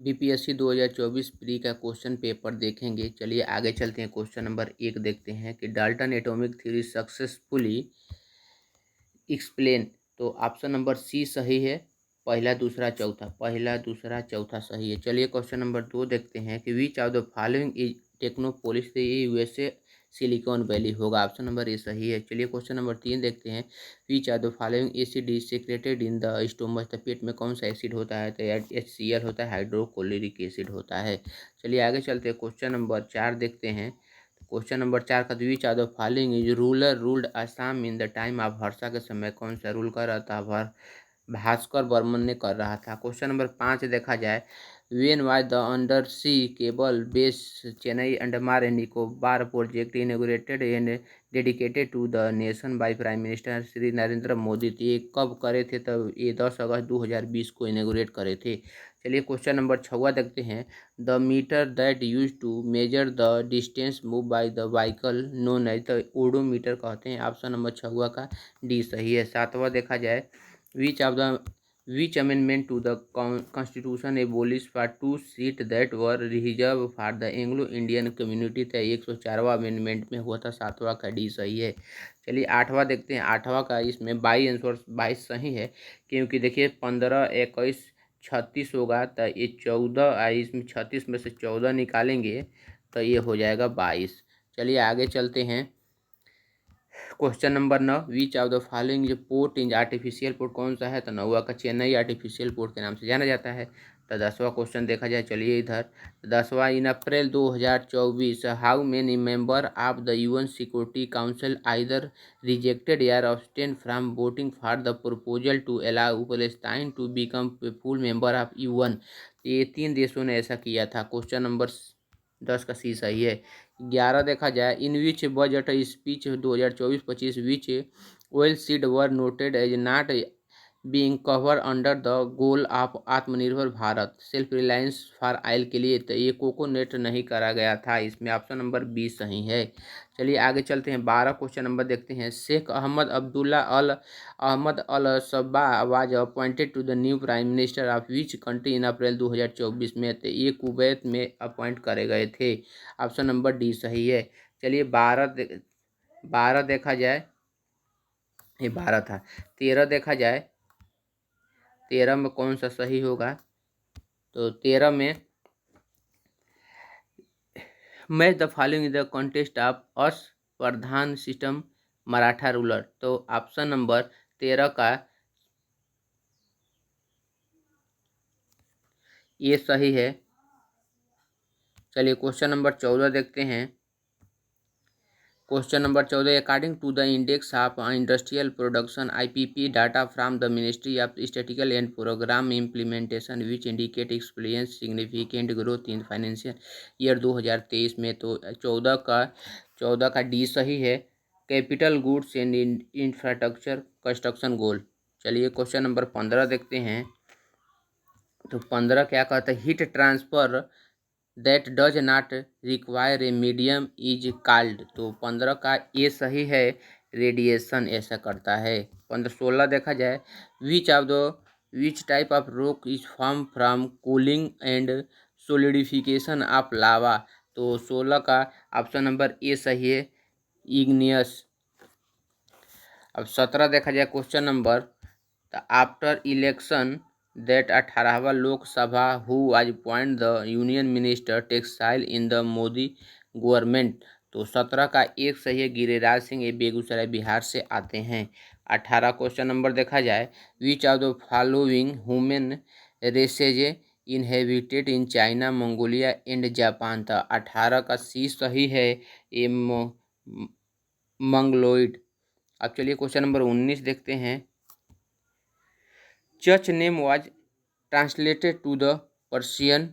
BPSC 2024 pre का question paper देखेंगे। चलिए आगे चलते हैं। क्वेश्चन नंबर 1 देखते हैं कि Dalton atomic theory successfully explain. तो ऑप्शन नंबर सी सही है। पहला दूसरा चौथा सही है। चलिए क्वेश्चन नंबर 2 देखते हैं कि which of the following is technopolis. ये यूएसए सिलिकॉन वैली होगा। ऑप्शन नंबर ए सही है। चलिए क्वेश्चन नंबर 3 देखते हैं which are the following acid is secreted in the stomach. तो पेट में कौन सा एसिड होता है? तो HCl होता है, हाइड्रोक्लोरिक एसिड होता है। चलिए आगे चलते हैं। क्वेश्चन नंबर 4 देखते हैं। क्वेश्चन नंबर 4 का which are the following is ruler ruled Assam in the time of Harsha. के समय कौन सा रूल कर रहा था? भास्कर बर्मन ने कर रहा था। क्वेश्चन नंबर 5 देखा जाए when was the under sea cable base Chennai Andaman and Nicobar project inaugurated and dedicated to the nation by prime minister Shri Narendra Modi. तो ये कब करे थे? तब ये 10 अगस्त 2020 को इनोग्रेट करे थे। चलिए क्वेश्चन नंबर 6 देखते हैं the meter that use to measure the distance move by the vehicle known as the odometer कहते हैं। ऑप्शन नंबर 6 का डी सही है। 7वां देखा जाए which amendment to the constitution abolished for 2 seats that were reserved for the Anglo-Indian community था? 104वां amendment में हुआ था। 7वां का डी सही है। चलिए 8वां देखते हैं। 8वां का इसमें 22 सही है, क्योंकि देखिए 15, 21, 36 होगा तो ये 14 इसमें 36 में से 14 निकालेंगे तो ये हो जाएगा 22। चलिए आगे चलते हैं। Question number 9 which of the following जो पोर्ट इन आर्टिफिशियल पोर्ट कौन सा है? तो 9वां का चेन्नई आर्टिफिशियल पोर्ट के नाम से जाना जाता है। तो 10वां क्वेश्चन देखा जाए। चलिए इधर 10वां in April 2024 how many member of the UN security council either rejected या abstain from voting for the proposal to allow Palestine to become full member of UN. ये 3 देशों ने ऐसा किया था। क्वेश्चन नंबर 10 का सी सही है। 11 देखा जाए in which budget speech 2024-25 which oil seed were noted as not being covered under the goal of Atmanirbhar Bharat self reliance for oil के लिए। तो ये कोकोनेट नहीं करा गया था। इसमें ऑप्शन नंबर 20 सही है। चलिए आगे चलते हैं। 12 क्वेश्चन नंबर देखते हैं। Sheikh Ahmad Abdullah Al Ahmad Al Sabah was appointed to the new prime minister of which country in April 2024 में। तो ये कुवैत में अपॉइंट करे गए थे। ऑप्शन नंबर डी सही है। चलिए 12 देखा जाए। ये 12 था। 13 देखा जाए। 13 में कौन सा सही होगा? तो 13 में match the following the contest of us Pradhan system Maratha ruler. तो ऑप्शन नंबर 13 का ये सही है। चलिए क्वेश्चन नंबर 14 देखते हैं। Question number 14 according to the index of industrial production IPP data from the ministry of statistical and programme implementation which indicate experience significant growth in financial year 2023 में। तो 14 का डी सही है। Capital goods and infrastructure construction goal. चलिए question number 15 देखते हैं। तो 15 क्या कहता है? Heat transfer that does not require a medium is called. तो 15 का ये सही है। रेडिएशन ऐसा करता है। 16 देखा जाए which type of rock is form from cooling and solidification of lava. तो 16 का ऑप्शन नंबर ए सही है, इग्नियस। अब 17 देखा जाए question number. After election that 18वां Lok Sabha who was appoint the union minister textile in the Modi government. तो 17 का एक सही है, गिरिराज सिंह। ये बेगूसराय बिहार से आते हैं। 18 क्वेश्चन नंबर देखा जाए which of the following human races inhabited in China Mongolia and Japan. था 18 का सी सही है, ये मंगलोइड। अब चलिए क्वेश्चन नंबर 19 देखते हैं। Church name was translated to the Persian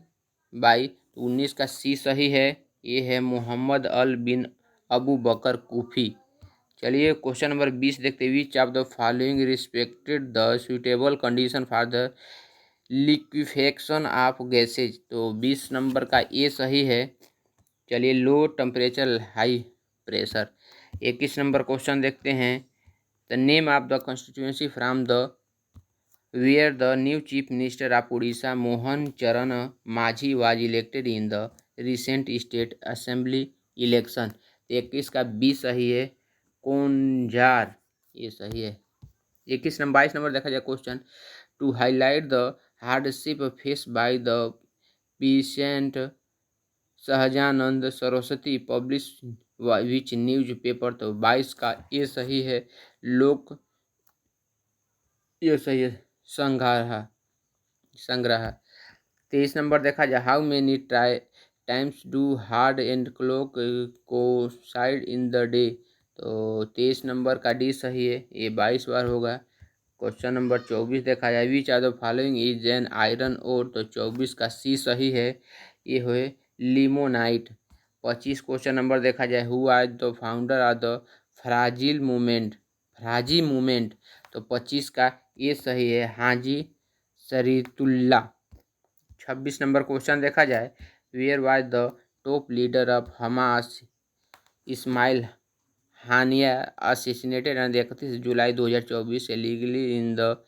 by. 19 का सी सही है, ये है मोहम्मद अल बिन अबू बकर कूफी। चलिए क्वेश्चन नंबर 20 देखते हैं। विच of the following respected the suitable condition for the liquefaction of gases. तो 20 नंबर का ए सही है। चलिए low temperature high pressure. 21 number question देखते हैं। The name of the constituency from the where the new chief minister of Odisha Mohan Charan Majhi was elected in the recent state assembly election। 21 का 20 सही है। कोंजार ये सही है। 22 number देखा जाए question, to highlight the hardship face by the patient Sahajanand Saraswati publish which newspaper. तो 22 का ये सही है। लोक ये सही है। संग्रह। 23 नंबर देखा जाए, how many times do hard and clock coincide in the day. तो 23 नंबर का डी सही है, ये 22 बार होगा। क्वेश्चन नंबर 24 देखा जाए, which are the following is an iron ore. तो 24 का सी सही है, ये हुए लिमोनाइट। 25 क्वेश्चन नंबर देखा जाए, who are the founder of the Faraizi movement. तो 25 का ये सही है, हाजी शरीतुल्ला। 26 नंबर क्वेश्चन देखा जाए, where was the top leader of Hamas Ismail Haniyeh assassinated on 31 July 2024 legally in the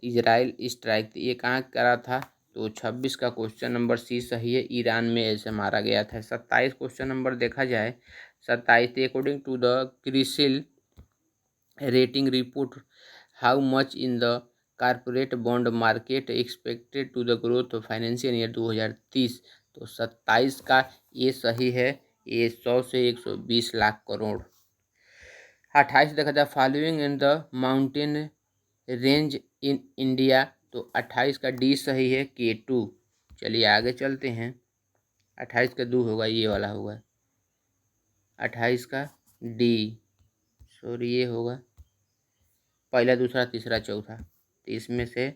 Israel strike. ये कहाँ करा था। तो 26 का क्वेश्चन नंबर सी सही है, ईरान में ऐसे मारा गया था। 27 क्वेश्चन नंबर देखा जाए, 27 according to the CRISIL rating report how much in the corporate bond market expected to the growth financial year 2030। तो 27 का ये सही है, ये 100 से 120 लाख करोड़। 28 देखा जाए, following in the mountain range in India. तो 28 का डी सही है, K2। चलिए आगे चलते हैं। 28 का 2 होगा, ये वाला होगा। 28 का डी, सॉरी ये होगा पहला दूसरा तीसरा चौथा। तो इसमें से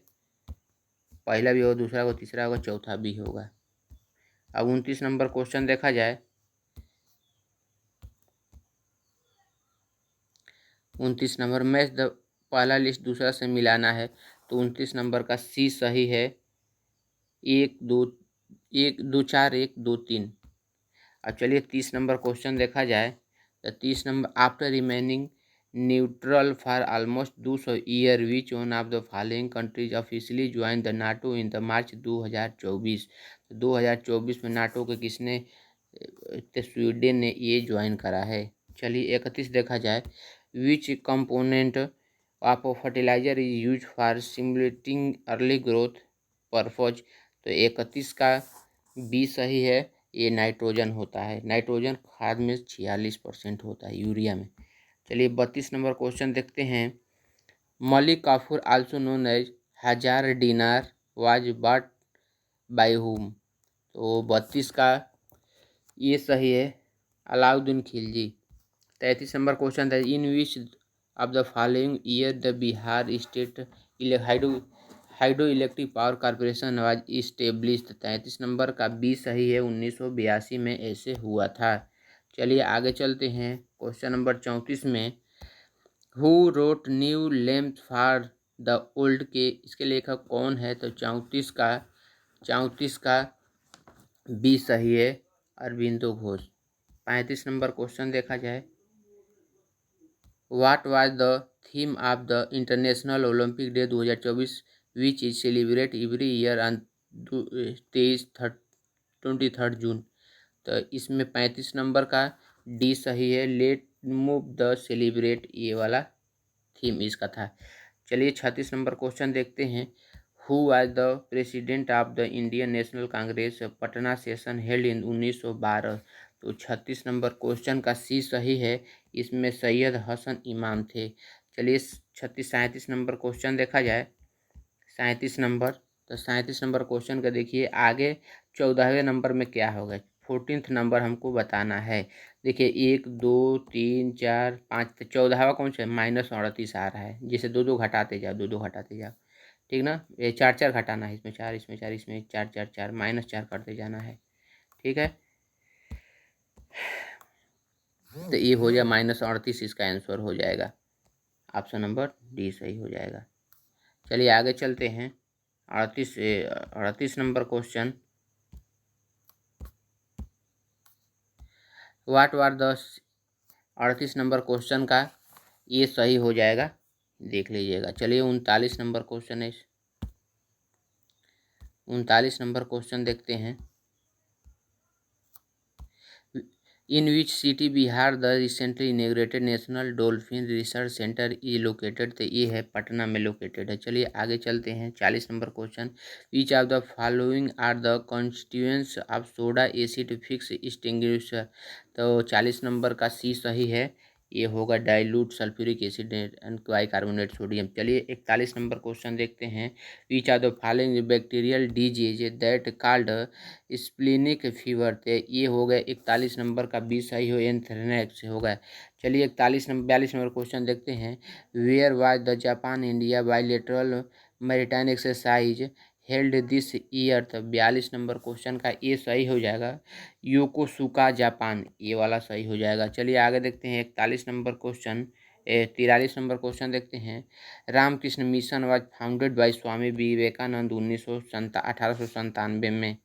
पहला भी होगा, दूसरा होगा, तीसरा होगा, चौथा भी होगा। अब 29 नंबर क्वेश्चन देखा जाए, 29 नंबर मैच द पहला लिस्ट दूसरा से मिलाना है। तो 29 नंबर का सी सही है, 1 2 4 1 2 3। अब चलिए 30 नंबर क्वेश्चन देखा जाए, तो 30 number, after remaining neutral for almost 200 year which one of the following countries officially join the NATO in the March 2024। 2024 में नाटो के किसने, तो स्वीडन ने ये ज्वाइन करा है। चलिए 31 देखा जाए, which component of fertilizer is use for simulating early growth purpose. तो 31 का बी सही है, ये नाइट्रोजन होता है। नाइट्रोजन खाद में 46% होता है, यूरिया में। चलिए 32 नंबर क्वेश्चन देखते हैं, Malik Kafur also known as हजार डिनार वाज बॉट बाय हुम। तो 32 का ये सही है, अलाउद्दीन खिलजी। 33 नंबर क्वेश्चन था, in which of the following year the Bihar state hydro electric power corporation was established. 33 number का बी सही है, 1982 में ऐसे हुआ था। चलिए आगे चलते हैं। क्वेश्चन नंबर 34 में, who wrote new lamps for the old के, इसके लेखक कौन है। तो 34 का बी सही है, अरविंदो घोष। 35 नंबर क्वेश्चन देखा जाए, what was the theme of the international Olympic day 2024 which is celebrate every year on 23 जून। तो इसमें 35 नंबर का डी सही है, लेट मूव द सेलिब्रेट, ये वाला थीम इसका था। चलिए 36 नंबर क्वेश्चन देखते हैं, who was the president of the Indian national Congress Patna session held in 1912। तो 36 नंबर क्वेश्चन का सी सही है, इसमें सैयद हसन इमाम थे। चलिए 37 नंबर क्वेश्चन देखा जाए, 37 नंबर। तो 37 नंबर क्वेश्चन का देखिए आगे 14वें नंबर में क्या होगा, 14th नंबर हमको बताना है। देखिए 1 2 3 4 5, तो 14वां कौन सा है, -38 आ रहा है, जिसे दो दो घटाते जाओ, दो दो घटाते जाओ, ठीक ना। ये 4 4 घटाना है, इसमें 4 इसमें 4 इसमें 4 4 4 -4 करते जाना है, ठीक है। तो ये हो जाए -38, इसका आंसर हो जाएगा, ऑप्शन नंबर डी सही हो जाएगा। चलिए आगे चलते हैं। 38 number question, what war the 38 number question का ये सही हो जाएगा, देख लीजिएगा। चलिए 39 नंबर क्वेश्चन है, 39 नंबर क्वेश्चन देखते हैं। In which city Bihar the recently inaugurated national dolphin research centre is located, तो ये है पटना में लोकेटेड है। चलिए आगे चलते हैं। 40 number question, which of the following are the constituents of soda acid fix extinguisher, तो 40 नंबर का सी सही है, ये होगा dilute sulphuric acid and bicarbonate sodium. चलिए 41 नंबर क्वेश्चन देखते हैं। Which are the following bacterial disease that called splenic fever, तो ये हो गए 41 नंबर का बी सही हो, एंथ्रेक्स होगा। चलिए 42 नंबर क्वेश्चन देखते हैं। Where was the Japan India bilateral maritime exercise held this year, तो 42 नंबर क्वेश्चन का ये सही हो जाएगा, योकोसुका जापान, ये वाला सही हो जाएगा। चलिए आगे देखते हैं 41 नंबर क्वेश्चन। 43 नंबर क्वेश्चन देखते हैं। Ramakrishna mission was founded by Swami Vivekananda 1897 में,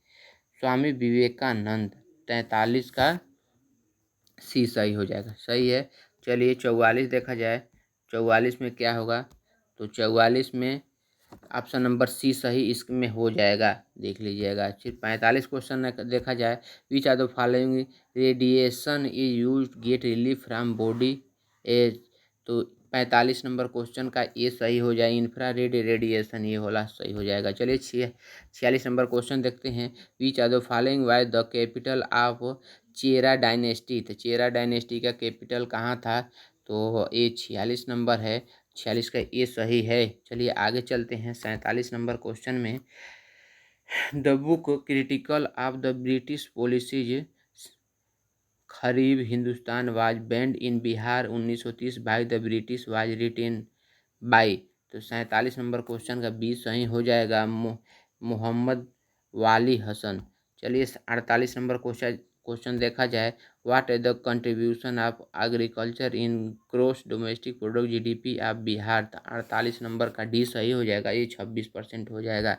स्वामी विवेकानंद। 43 का सी सही हो जाएगा, सही है। चलिए 44 देखा जाए, 44 में क्या होगा, तो 44 में ऑप्शन नंबर सी सही इसमें हो जाएगा, देख लीजिएगा। फिर 45 क्वेश्चन देखा जाए। Which are the following radiation is use get relief from body age, तो 45 नंबर क्वेश्चन का ये सही हो जाए, इंफ्रारेड रेडिएशन, ये होला सही हो जाएगा। चलिए 46 नंबर क्वेश्चन देखते हैं। Which are the following was the capital of Chera dynasty, तो चेरा डायनेस्टी का कैपिटल कहाँ था, तो ये 46 नंबर है, 46 का ये सही है। चलिए आगे चलते हैं 47 नंबर क्वेश्चन में। The book critical of the British policies Gharib Hindustan was banned in Bihar 1930 by the British was written by, तो 47 नंबर क्वेश्चन का बी सही हो जाएगा, मोहम्मद वाली हसन। चलिए 48 नंबर क्वेश्चन देखा जाए। What is the contribution of agriculture in gross domestic product GDP of Bihar, तो 48 नंबर का डी सही हो जाएगा, ये 26% हो जाएगा।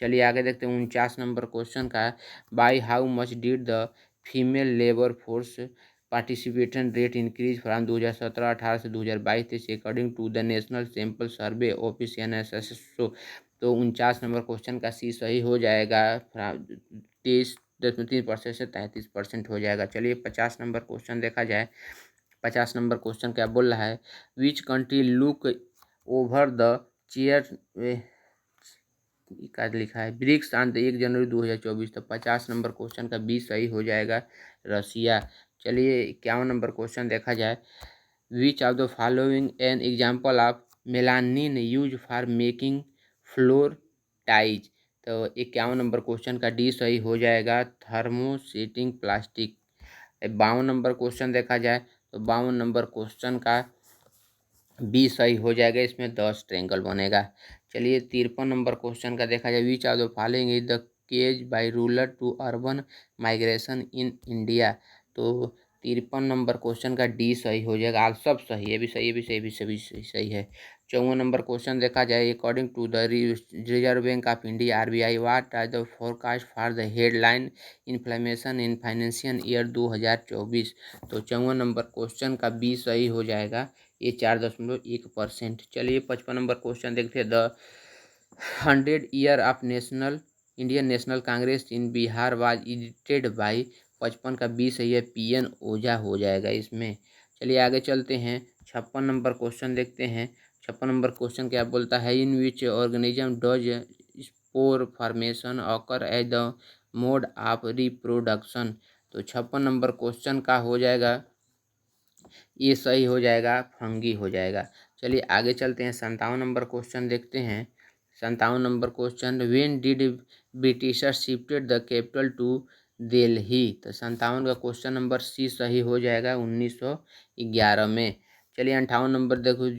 चलिए आगे देखते हैं 49 नंबर क्वेश्चन का। By how much did the female labour force participation rate increase from 2017-18 से 2022-23 according to the national sample survey office NSSO, तो 49 नंबर क्वेश्चन का सी सही हो जाएगा, 23.3% से 33% हो जाएगा। चलिए 50 नंबर क्वेश्चन देखा जाए। 50 नंबर क्वेश्चन क्या बोल रहा है। Which country look over the chair का लिखा है ब्रिक्स ऑन द 1 जनवरी 2024, तो 50 नंबर क्वेश्चन का बी सही हो जाएगा, रसिया। चलिए 51 नंबर क्वेश्चन देखा जाए। Which of the following an example of melanin use for making floor ties, तो 51 नंबर क्वेश्चन का डी सही हो जाएगा, थर्मोसेटिंग प्लास्टिक। 52 नंबर क्वेश्चन देखा जाए, तो 52 नंबर क्वेश्चन का बी सही हो जाएगा, इसमें 10 ट्रेंगल बनेगा। चलिए 53 नंबर क्वेश्चन का देखा जाए। Which of the following is the cause by rural to urban migration in India, तो 53 नंबर क्वेश्चन का डी सही हो जाएगा, आल सब सही है, भी सही है, भी सही, भी सभी सही है। 54 नंबर क्वेश्चन देखा जाए। According to the Reserve Bank of India RBI what are the forecast for the headline inflation in financial year 2024, तो 54 नंबर क्वेश्चन का बी सही हो जाएगा, ये 4.1%। चलिए 55 नंबर क्वेश्चन देखते हैं। The 100 year of national Indian national Congress in Bihar was edited by, 55 का बी सही है, पीएन ओझा हो जाएगा इसमें। चलिए आगे चलते हैं 56 नंबर क्वेश्चन देखते हैं। 56 नंबर क्वेश्चन क्या बोलता है। In which organism does spore formation occur as the mode of reproduction, तो 56 नंबर क्वेश्चन का हो जाएगा, ये सही हो जाएगा, फंगी हो जाएगा। चलिए आगे चलते हैं 57 नंबर क्वेश्चन देखते हैं। 57 number question. When did Britishers shifted the capital to Delhi, तो 57 का क्वेश्चन नंबर सी सही हो जाएगा, 1911 में। चलिए 58 नंबर देखो।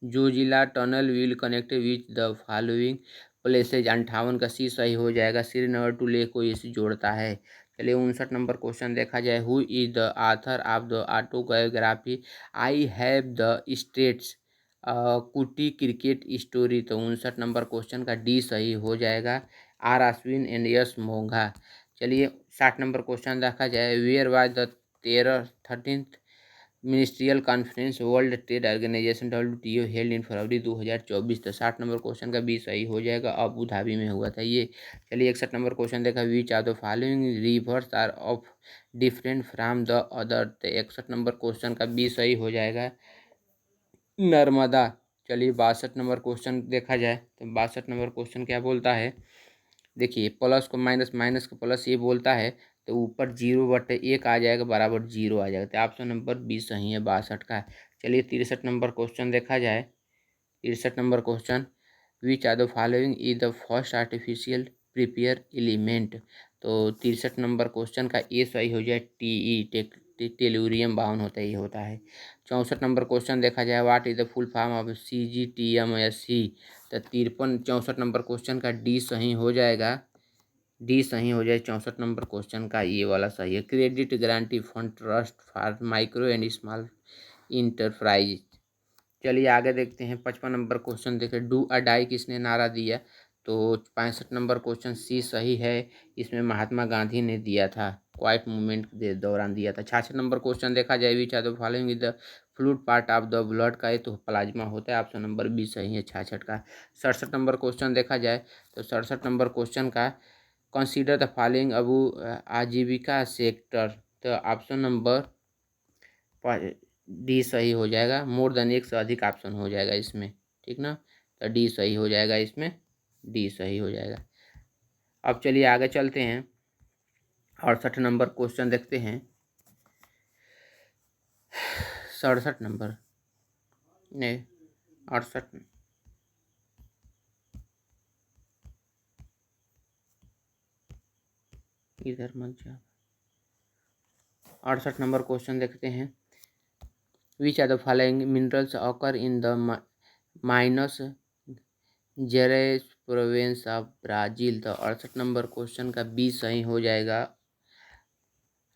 जो जिला tunnel will connect which the following places, 58 का सी सही हो जाएगा, श्रीनगर टू लेह को इसे जोड़ता है। चलिए 59 नंबर क्वेश्चन देखा जाए। Who is the author of the autobiography I have the streets Kutti cricket story, तो 59 नंबर क्वेश्चन का डी सही हो जाएगा, आर अश्विन एंड यश मोघा। चलिए 60 नंबर क्वेश्चन देखा जाए। Where was the 13th ministerial conference world trade organisation WTO held in February 2024। तो 60 number question का बी सही हो जाएगा, अबू धाबी में हुआ था ये। चलिए 61 नंबर क्वेश्चन देखा, which are the following rivers are of different from the other. तो 61 नंबर क्वेश्चन का बी सही हो जाएगा, नर्मदा। चलिए 62 नंबर क्वेश्चन देखा जाए तो 62 नंबर क्वेश्चन क्या बोलता है, देखिए प्लस को माइनस, माइनस को प्लस ये बोलता है, तो ऊपर 0/1 आ जाएगा, बराबर 0 आ जाएगा। तो ऑप्शन नंबर 20 सही है 62 का। चलिए 63 नंबर क्वेश्चन देखा जाए। 63 number question, which are the following is the first artificial prepare element. तो 63 नंबर क्वेश्चन का ए सही हो जाए, टेलुरियम बाउन होता है, ये होता है। 64 नंबर क्वेश्चन देखा जाए, what is the full form of CGTMSC। तो 64 नंबर क्वेश्चन का डी सही हो जाएगा, डी सही हो जाए 64 नंबर क्वेश्चन का, ये वाला सही है, credit guarantee fund trust for micro and small enterprise. चलिए आगे देखते हैं 55 नंबर क्वेश्चन देखें, डू अ डाई किसने नारा दिया। तो 65 नंबर क्वेश्चन सी सही है, इसमें महात्मा गांधी ने दिया था, क्वाइट मूवमेंट के दौरान दिया था। 66 नंबर क्वेश्चन देखा जाए, which are the following is the fluid part of the blood का, ये तो प्लाज्मा होता है, ऑप्शन नंबर बी सही है 66 का। 67 नंबर क्वेश्चन देखा जाए तो 67 नंबर क्वेश्चन का, कंसीडर द फॉलोइंग अबू आजीविका सेक्टर। तो ऑप्शन नंबर डी सही हो जाएगा, मोर देन एक से अधिक ऑप्शन हो जाएगा इसमें, ठीक ना। तो डी सही हो जाएगा इसमें, डी सही हो जाएगा। अब चलिए आगे चलते हैं, 68 नंबर क्वेश्चन देखते हैं। 67 नंबर नहीं, 68, इधर मत जा। 68 नंबर क्वेश्चन देखते हैं, which are the following minerals occur in the Minas Gerais province of Brazil. तो 68 नंबर क्वेश्चन का बी सही हो जाएगा,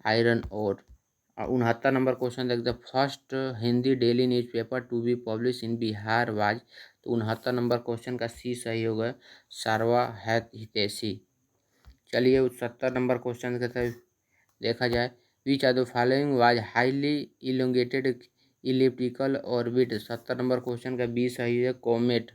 आयरन ओर। 69 नंबर क्वेश्चन देखते हैं, first Hindi daily newspaper to be publish in Bihar was. तो 69 नंबर क्वेश्चन का सी सही होगा, सारवा हितैषी। चलिए 70 नंबर क्वेश्चन के देखा जाए, which are the following was highly elongated elliptical orbit. 70 number question का बी सही है, कोमेट।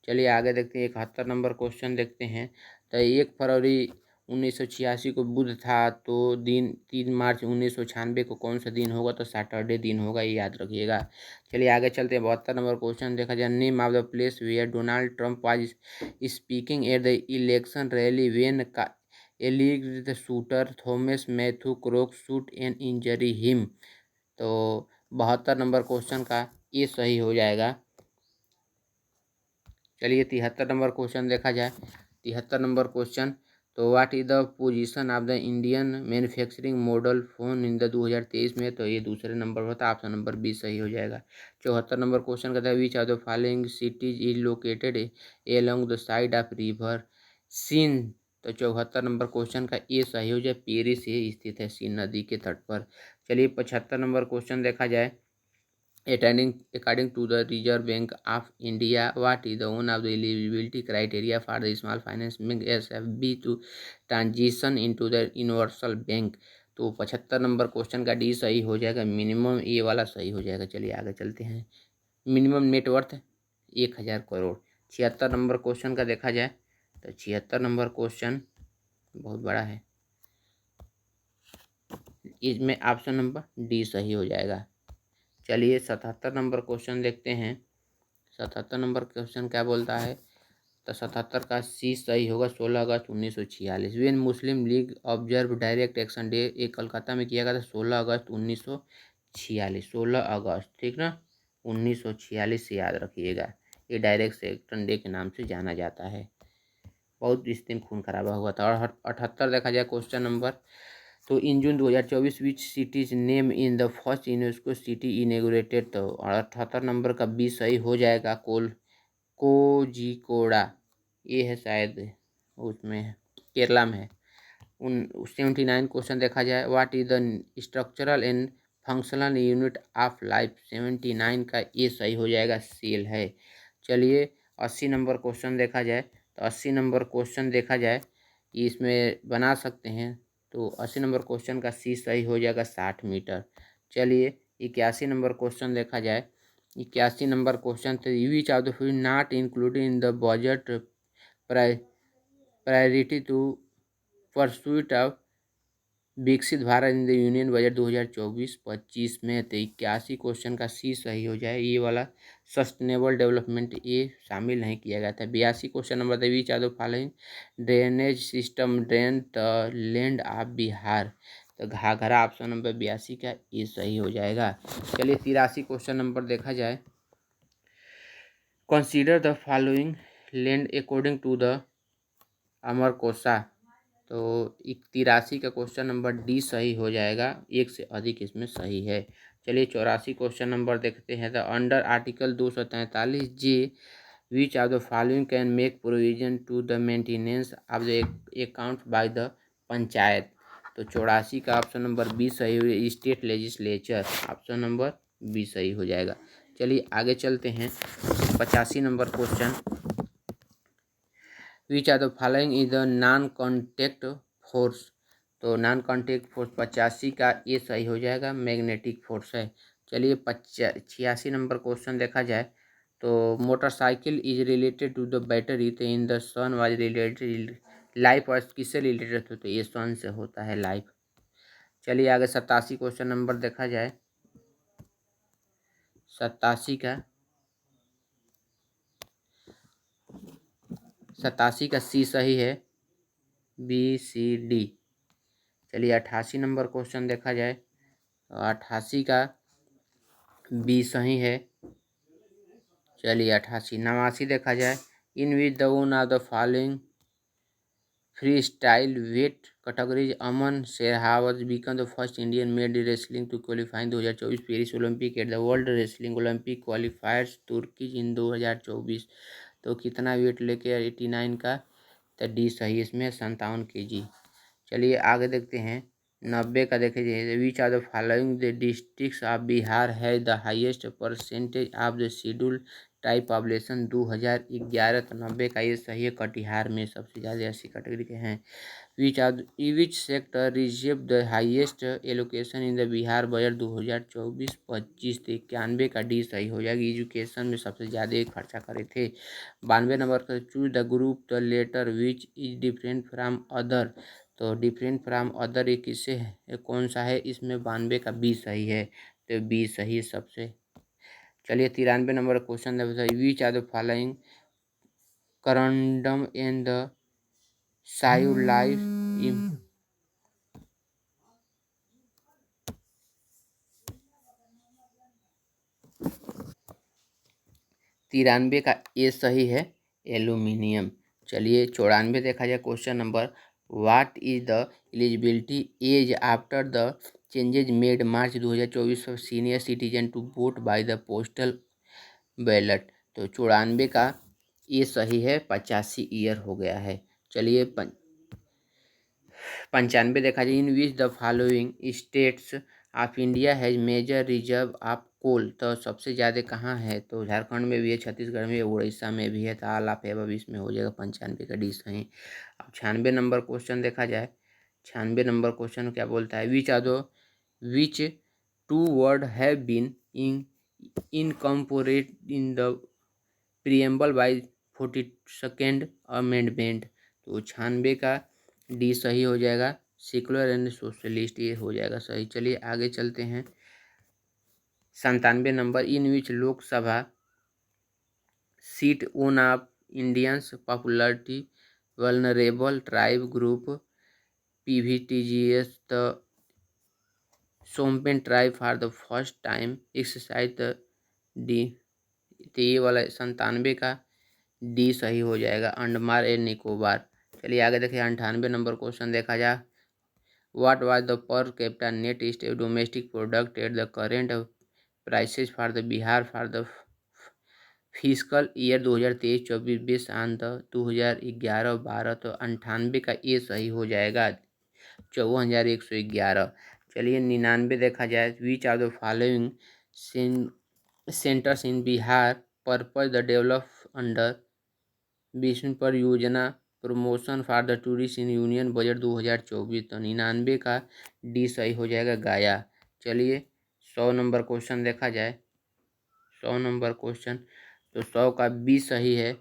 चलिए आगे देखते हैं, 71 नंबर क्वेश्चन देखते हैं। तो 1 फरवरी 1986 को बुध था, तो दिन 3 मार्च 1996 को कौन सा दिन होगा, तो सैटरडे दिन होगा, ये याद रखिएगा। चलिए आगे चलते हैं, 72 नंबर क्वेश्चन देखा जाए, name of the place where Donald Trump was speaking at the election rally when alleged the shooter Thomas Matthew Crook shoot and injury him. तो 72 नंबर क्वेश्चन का ये सही हो जाएगा। चलिए 73 नंबर क्वेश्चन देखा जाए। 73 नंबर क्वेश्चन, तो what is the position of the Indian manufacturing model phone in the 2023 में। तो ये दूसरे नंबर पर था, ऑप्शन नंबर बी सही हो जाएगा। 74 नंबर क्वेश्चन कहता है, which of the following cities is located along the side of river Seine. तो 74 नंबर क्वेश्चन का ए सही हो जाए, पेरिस ये स्थित है सीन नदी के तट पर। चलिए 75 नंबर क्वेश्चन देखा जाए, according to the Reserve Bank of India, what is the one of the eligibility criteria for the small finance bank SFB to transition into the universal bank। तो 75 नंबर क्वेश्चन का D सही हो जाएगा, minimum ए वाला सही हो जाएगा। चलिए आगे चलते हैं, minimum net worth 1000 crore. 76 number question का देखा जाए तो 76 नंबर क्वेश्चन बहुत बड़ा है, इसमें ऑप्शन नंबर डी सही हो जाएगा। चलिए 77 नंबर क्वेश्चन देखते हैं। 77 नंबर क्वेश्चन क्या बोलता है, तो 77 का सी सही होगा, 16 अगस्त 1946। When Muslim league observe direct action day, एक कलकत्ता में किया गया था 16 अगस्त 1946, 16 अगस्त, ठीक ना, 1946 से याद रखिएगा। ये डायरेक्ट एक्शन डे के नाम से जाना जाता है। बहुत इस दिन खून खराबा हुआ था। और 78 देखा जाए क्वेश्चन नंबर, तो in June 2024 which cities name in the first UNESCO city inaugurated. तो 78 नंबर का बी सही हो जाएगा, कोझिकोड़ा, ये है शायद उसमें है, केरला में है। 79 क्वेश्चन देखा जाए, what is the structural and functional unit of life. 79 का ये सही हो जाएगा, सेल है। चलिए 80 नंबर क्वेश्चन देखा जाए, तो 80 नंबर क्वेश्चन देखा जाए, इसमें बना सकते हैं। तो 80 नंबर क्वेश्चन का सी सही हो जाएगा, 60 मीटर। चलिए 81 नंबर क्वेश्चन देखा जाए, 81 नंबर क्वेश्चन तो which of the following not included in the budget priority to pursuit of Viksit Bharat in the union budget 2024-25 में। तो 81 क्वेश्चन का सी सही हो जाए, ये वाला सस्टेनेबल डेवलपमेंट ये शामिल नहीं किया गया था। 82 question number the which are the following drainage system drain the land of Bihar. तो घाघरा ऑप्शन नंबर 82 का ये सही हो जाएगा। चलिए 83 क्वेश्चन नंबर देखा जाए, consider the following land according to the Amarakosha. तो 83 का क्वेश्चन नंबर डी सही हो जाएगा, एक से अधिक इसमें सही है। चलिए 84 क्वेश्चन नंबर देखते हैं। The under article 243 J which of the following can make provision to the maintenance of the account by the panchayat. तो 84 का ऑप्शन नंबर बी सही हो, state legislature option number B सही हो जाएगा। चलिए आगे चलते हैं। 85 number question, which are the following is the non contact force. तो नॉन कॉन्टैक्ट फोर्स 85 का ये सही हो जाएगा, मैग्नेटिक फोर्स है। चलिए 86 नंबर क्वेश्चन देखा जाए, तो motorcycle is related to the battery, तो in the sun was related life, और किससे रिलेटेड होता है, ये सन से होता है लाइफ। चलिए आगे 87 क्वेश्चन नंबर देखा जाए, 87 का सी सही है, बी सी डी। चलिए 88 नंबर क्वेश्चन देखा जाए, 88 का बी सही है। चलिए 88 89 देखा जाए, in which the one of the following free style weight categories Aman Sehrawat become the first Indian made wrestling to qualify 2024 Paris Olympic at the world wrestling Olympic qualifiers Turkey in 2024। तो कितना वेट लेके 89 का, तो डी सही इसमें 57 kg। चलिए आगे देखते हैं 90 का देखे जाइए, which are the following the districts of Bihar है the highest percentage of the schedule type population 2011। तो 90 का ये सही है, कटिहार में सबसे ज़्यादा ऐसी कैटेगरी के हैं। Which sector receive the highest allocation in the Bihar budget 2024-25। तो 91 का डी सही हो जाएगा, एजुकेशन में सबसे ज़्यादा खर्चा करे थे। 92 नंबर का choose the group the letter which is different from other. तो डिफरेंट फ्राम अदर ये किससे है, कौन सा है, इसमें 92 का बी सही है, तो बी सही सबसे। चलिए 93 नंबर क्वेश्चन बताइए, which are the following corundum and the side life 93 का ए सही है, एल्यूमिनियम। चलिए 94 देखा जाए question number, what is the eligibility age after the changes made March 2024 for senior citizen to vote by the postal ballot. तो 94 का ये सही है, 85 ईयर हो गया है। चलिए 95 देखा जाए, in which the following states of India has major reserve of coal. तो सबसे ज़्यादा कहाँ है, तो झारखंड में भी है, छत्तीसगढ़ में, उड़ीसा में भी है। तो आल ऑफ एबव इसमें हो जाएगा, 95 का डी सही। अब 96 नंबर क्वेश्चन देखा जाए, 96 नंबर क्वेश्चन क्या बोलता है, which are the which two word have been incorporate in the preamble by 42nd amendment. तो 96 का डी सही हो जाएगा, सेकुलर एंड सोशलिस्ट ये हो जाएगा सही। चलिए आगे चलते हैं। 97 number, in which Lok Sabha seat own of Indians popularity vulnerable tribe group PVTGS the Shompen tribe for the first time exercise the D. तो ये वाला 97 का डी सही हो जाएगा, अंडमान एंड निकोबार। चलिए आगे देखिए 98 नंबर क्वेश्चन देखा जाए, what was the per capita net state domestic product at the current prices for the Bihar for the physical year 2023-24 based on the 2011-12। तो 98 का ये सही हो जाएगा, 54,111। चलिए 99 देखा जाए, which are the following centres in Bihar purpose the develop under Vishnu पर योजना promotion for the tourist in union budget 2024। तो 99 का डी सही हो जाएगा, गया। चलिए 100 नंबर क्वेश्चन देखा जाए, 100 नंबर क्वेश्चन, तो 100 का बी सही है।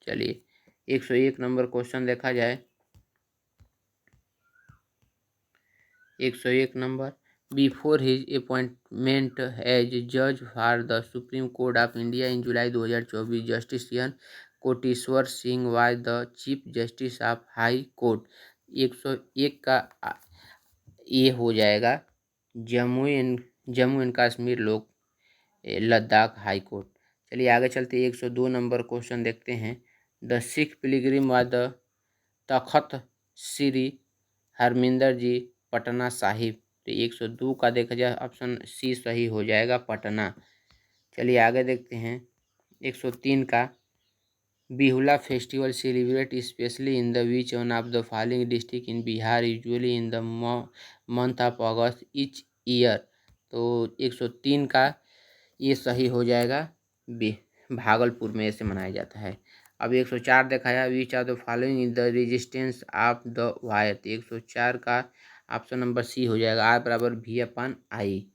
चलिए 101 नंबर क्वेश्चन देखा जाए, 101 number, before his appointment as जज for the supreme court of India in July 2024, justice N Koteswar Singh was the chief justice of high court. 101 का ये हो जाएगा जम्मू एंड कश्मीर लोक लद्दाख हाई कोर्ट। चलिए आगे चलते 102 नंबर क्वेश्चन देखते हैं। द सिख पिलग्रिम व द तखत श्री हरमिंदर जी पटना साहिब। तो 102 का देखा जाए ऑप्शन सी सही हो जाएगा, पटना। चलिए आगे देखते हैं 103 का, Bihula festival celebrate specially in the which one of the following district in Bihar usually in the month of August each year. तो 103 का ये सही हो जाएगा, भागलपुर में ऐसे मनाया जाता है। अब 104 दिखाया, विच of the following in the resistance of the wire. 104 का ऑप्शन नंबर सी हो जाएगा, आर बराबर भी अपन आई।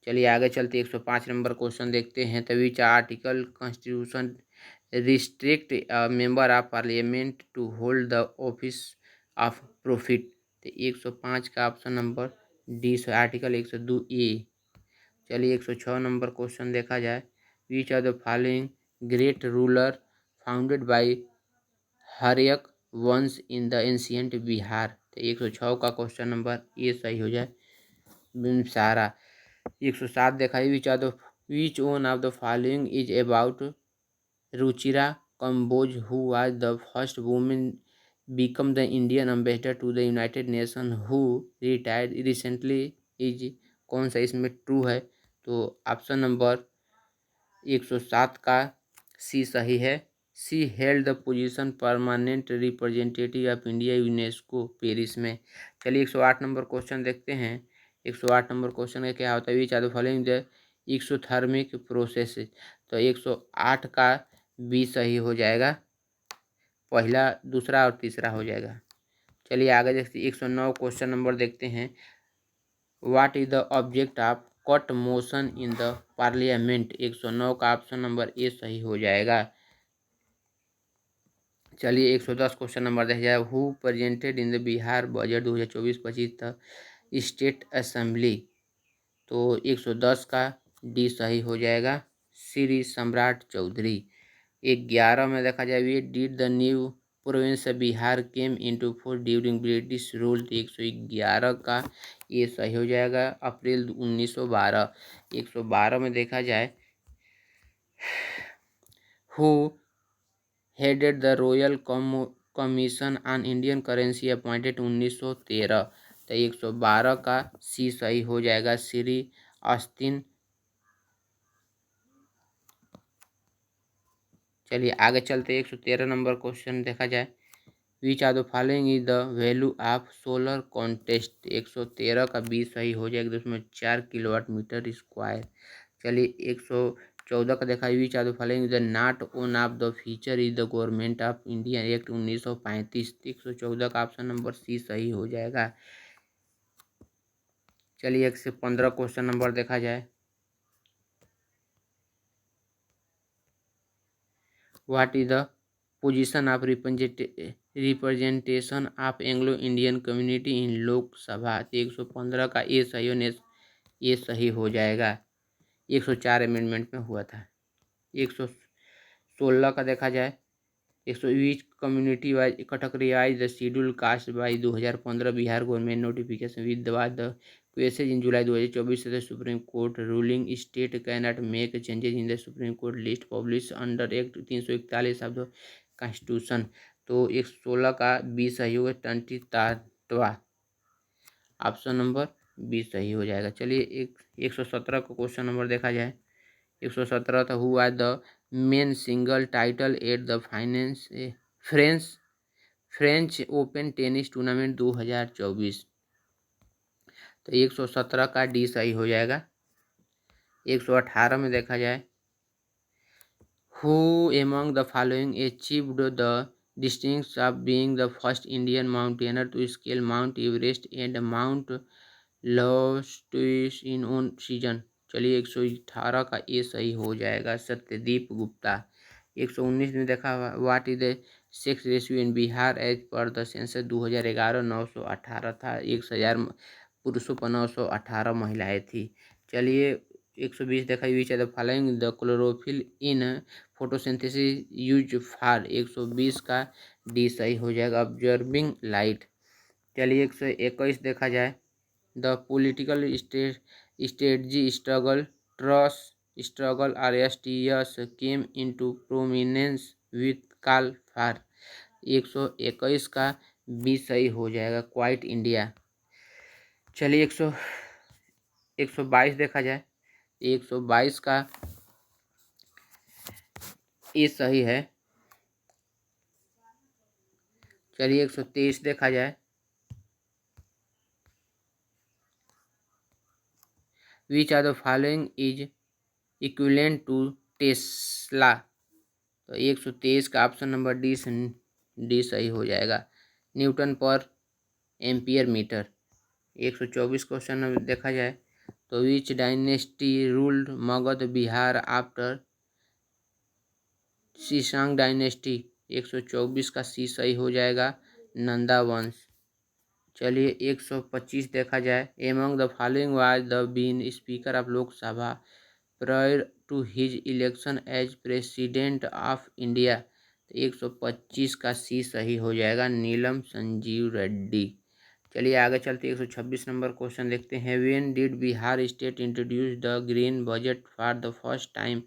चलिए आगे चलते 105 नंबर क्वेश्चन देखते हैं। तो which article constitution restrict member of parliament to hold the office of profit. तो 105 का option number D, article 102 A. चलिए 106 नंबर क्वेश्चन देखा जाए, which are the following great ruler founded by Haryanka vansh in the ancient Bihar. तो 106 का question number ये सही हो जाए, बिम्सारा। 107 देखा, which one of the following is about Ruchira Kamboj who was the first women become the Indian ambassador to the United Nations who retired recently is कौन सा इसमें ट्रू है। तो ऑप्शन नंबर 107 का सी सही है, she held the position permanent representative of India UNESCO Paris में। चलिए 108 नंबर क्वेश्चन देखते हैं। 108 नंबर क्वेश्चन का क्या होता है, which are the following the exothermic process. तो 108 का बी सही हो जाएगा, पहला दूसरा और तीसरा हो जाएगा। चलिए आगे देखते 109 क्वेश्चन नंबर देखते हैं। What is the object of cut motion in the parliament. 109 का ऑप्शन नंबर ए सही हो जाएगा। चलिए 110 क्वेश्चन नंबर देखा जाए, who presented in the Bihar budget 2024-25 तक स्टेट असेंबली। तो 110 का डी सही हो जाएगा, श्री सम्राट चौधरी। 11 में देखा जाए, did the new province Bihar came into force during British rule. तो 111 का ये सही हो जाएगा, अप्रैल 1912। 112 में देखा जाए, who headed the royal commission on Indian currency appointed 1913। तो 112 का सी सही हो जाएगा, श्री ऑस्टिन। चलिए आगे चलते 113 नंबर क्वेश्चन देखा जाए, which are the following is the value of solar contest. 113 का बी सही हो जाएगा, उसमें 4 किलोवाट मीटर स्क्वायर। चलिए 114 का देखा, which are the following the not one of the feature is the government of India act 1935। 114 का ऑप्शन नंबर सी सही हो जाएगा। चलिए 115 क्वेश्चन नंबर देखा जाए, what is the position of representation of Anglo Indian community in Lok Sabha. 115 का ए सही होने ये सही हो जाएगा, 104 अमेंडमेंट में हुआ था। 116 का देखा जाए, 120 community wise categorise the schedule caste by 2015 Bihar government notification with the question in July 2024 से supreme court ruling state can not make changes in the supreme court list publish under act 341 of the constitution. तो 116 का B सही होगा, 23वां option number B सही हो जाएगा। चलिए 117 का क्वेश्चन नंबर देखा जाए, 117 था, who are the men single title at the French Open tennis tournament 2024। तो 117 का डी सही हो जाएगा। 118 में देखा जाए, who among the following achieved the distinction of being the first Indian mountaineer to scale Mount Everest and Mount lost in on season. चलिए 118 का ए सही हो जाएगा, सत्यदीप गुप्ता। 119 में देखा what is the sex ratio in Bihar as per the census 2011, 918 था। 1000 पुरुषों पर 918 महिलाएं थी। चलिए 120 देखा which are the following the chlorophyll in photosynthesis use for. 120 का डी सही हो जाएगा, ऑब्जर्विंग लाइट। चलिए 121 देखा जाए the political strategy struggle trust struggle R S T S came into prominence with call for. 121 का बी सही हो जाएगा, क्वाइट इंडिया। चलिए 122 देखा जाए, 122 का ए सही है। चलिए 123 देखा जाए, which are the following is equivalent to tesla. तो 123 का ऑप्शन नंबर डी सही हो जाएगा, न्यूटन पर एम्पियर मीटर। 124 क्वेश्चन देखा जाए तो which dynasty ruled Magadh Bihar after Shishunaga dynasty. 124 का सी सही हो जाएगा, नंदा वंश। चलिए 125 देखा जाए, among the following was the been speaker of Lok Sabha prior to his election as president of India. 125 का सी सही हो जाएगा, नीलम संजीव रेड्डी। चलिए आगे चलते 126 नंबर क्वेश्चन देखते हैं, when did Bihar state introduce the green budget for the first time.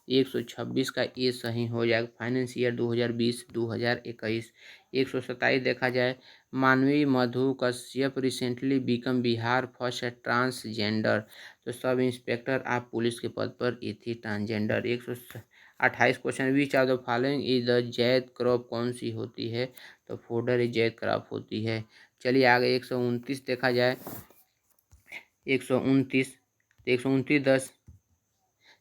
126 का ए सही हो जाएगा, फाइनेंस ईयर 2020-2021। 127 देखा जाए, Manvi Madhu Kashyap recently become Bihar first transgender. तो सब इंस्पेक्टर आप पुलिस के पद पर ये थी transgender. 128 question, which of the following is the Zaid crop कौन सी होती है। तो फोडर जैद क्रॉप होती है। चलिए आगे 129 देखा जाए, 129 129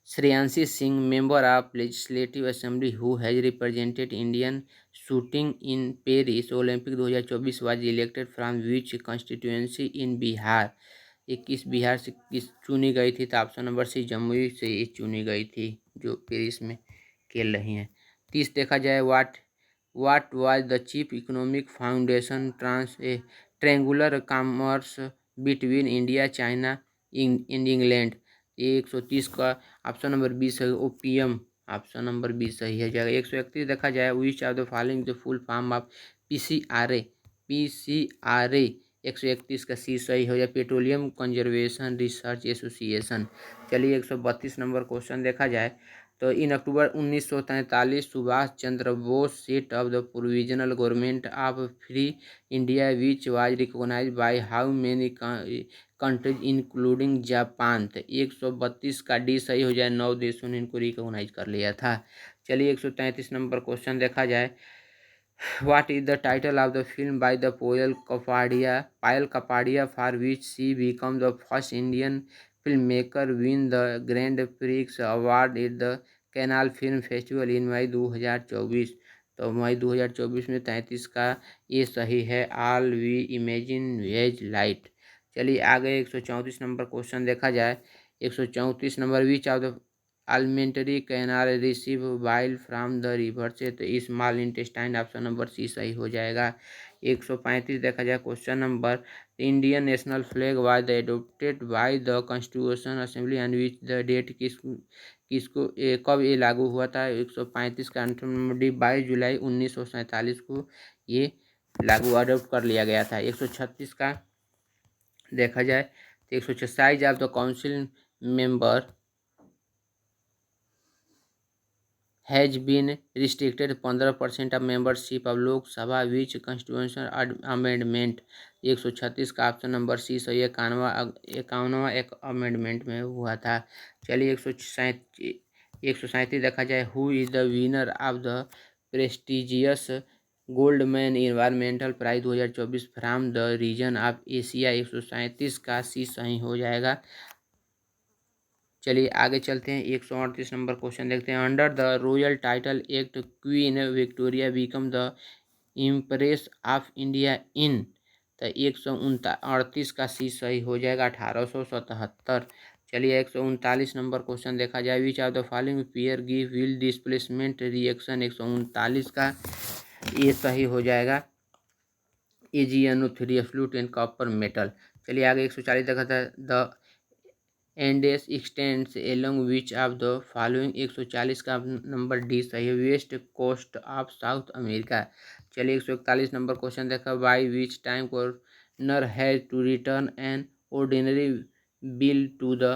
Shreyasi Singh member of legislative assembly who has represented Indian shooting in Paris Olympic 2024 was elected from which constituency in Bihar. ये किस बिहार से किस चुनी गई थी। तो ऑप्शन नंबर सी जमुई से ये चुनी गई थी, जो पेरिस में खेल रही हैं। 30 देखा जाए, what was the chief economic foundation triangular commerce between India China in England. 130 का ऑप्शन नंबर बी सही, ओपीएम ऑप्शन नंबर बी सही है जाएगा। 131 देखा जाए, which of the following the full form of PCRA. 131 का सी सही हो जाए, पेट्रोलियम कंजर्वेशन रिसर्च एसोसिएशन। चलिए 132 नंबर क्वेश्चन देखा जाए तो in October 1943 Subhash Chandra Bose set of the provisional government of free India which was recognised by how many countries including Japan. तो 132 का डी सही हो जाए, 9 देशों ने इनको रिकॉग्नाइज कर लिया था। चलिए 133 नंबर क्वेश्चन देखा जाए, what is the title of the film by the Payal Kapadia for which she become the first Indian film maker win the grand prix award at the Cannes film festival in May 2024। तो मई 2024 में 33 का ये सही है, all we imagine as light. चलिए आगे 134 number question देखा जाए, 134 number, which of the alimentary canal receive bile from the liver से। तो small intestine option number C सही हो जाएगा। 135 देखा जाए question number, Indian national flag was the adopted by the constitution assembly and which the date किसको कब ये लागू हुआ था। 135 का आंसर नंबर डी, 22 जुलाई 1947 को ये लागू अडोप्ट कर लिया गया था। 136 का देखा जाए तो 136 of the council member has been restricted 15% of membership of Lok Sabha which constitution amendment. 136 का ऑप्शन नंबर सी सही, 51वां एक अमेंडमेंट में हुआ था। चलिए 137 देखा जाए, who is the winner of the prestigious Goldman environmental prize 2024 from the region of Asia. 137 का सी सही हो जाएगा। चलिए आगे चलते हैं, 138 नंबर क्वेश्चन देखते हैं, under the royal title act queen Victoria become the impress of India इन। तो 138 का सी सही हो जाएगा 1877। चलिए 139 नंबर क्वेश्चन देखा जाए। Which of the following pair give wheel displacement reaction, 139 का ये सही हो जाएगा AgNO3 absolute in copper metal. चलिए आगे 140 देखा था। The Andes extends along which of the following, 140 का नंबर डी सही है, west coast of South America. चलिए 141 नंबर क्वेश्चन देखा। By which time governor has to return an ordinary bill to the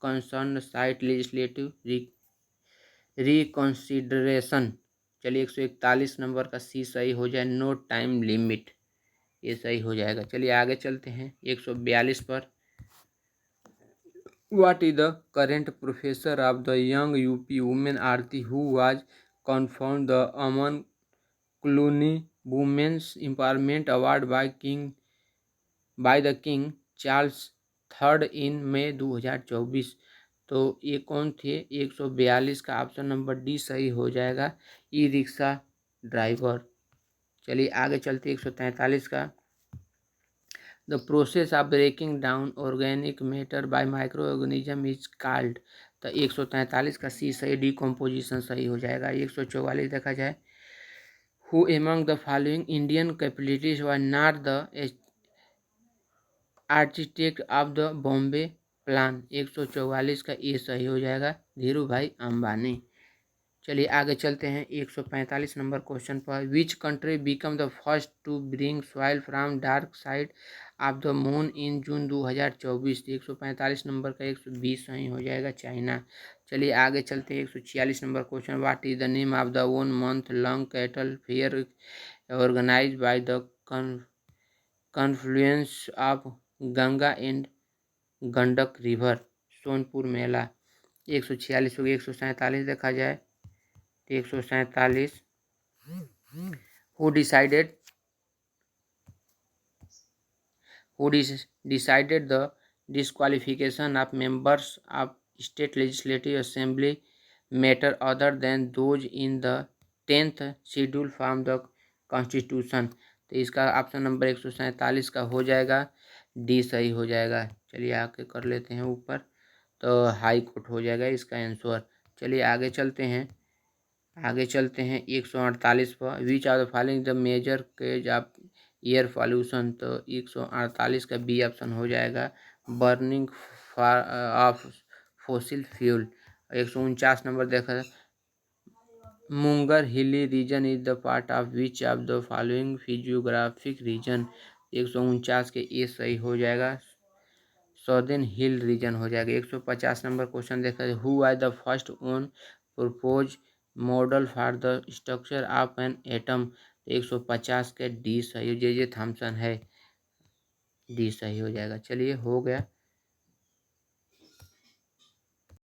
concern site legislative reconsideration. चलिए 141 number का C सही हो जाए, नो टाइम लिमिट, ये सही हो जाएगा। चलिए आगे चलते हैं 142 पर। What is the current professor of the young UP women Aarti who was conferred the Aman Clooney Women's Empowerment Award by the King Charles III in May 2024? तो ये कौन थे? 142 का ऑप्शन नंबर डी सही हो जाएगा, ई रिक्शा ड्राइवर। चलिए आगे चलते 143 का। The process of breaking down organic matter by microorganism is called, तो 143 का सी सही, डिकम्पोजिशन सही हो जाएगा। 144 देखा जाए। Who among the following Indian capitalists was not the architect of the Bombay plan, 144 का ए सही हो जाएगा, धीरू भाई अंबानी। चलिए आगे चलते हैं 145 नंबर क्वेश्चन पर। Which country become the first to bring soil from dark side of the moon in June 2024? 145 number का 120 सही हो जाएगा, चाइना। चलिए आगे चलते हैं 146 number question. What is the name of the 1 month long cattle fair organised by the confluence of Ganga and Gandak river, Sonpur Mela. 146 हो गया। 147 देखा जाए। 147 who decided the disqualification of members of state legislative assembly matter other than those in the 10th schedule from the constitution? तो इसका option number 147 का हो जाएगा, D सही हो जाएगा। चलिए आगे कर लेते हैं ऊपर, तो हाई कोर्ट हो जाएगा इसका आंसर। चलिए आगे चलते हैं 148 पर। Which are the following the major cause of air pollution, तो 148 का बी ऑप्शन हो जाएगा, burning of fossil fuel. 149 number देखा। Munger hilly region is the part of which of the following physiographic region, 149 के ए सही हो जाएगा, सदर्न हिल रीजन हो जाएगा। 150 नंबर क्वेश्चन देखा। Who are the first one propose model for the structure of an atom, 150 के D सही, जे थॉमसन है, डी सही हो जाएगा। चलिए हो गया।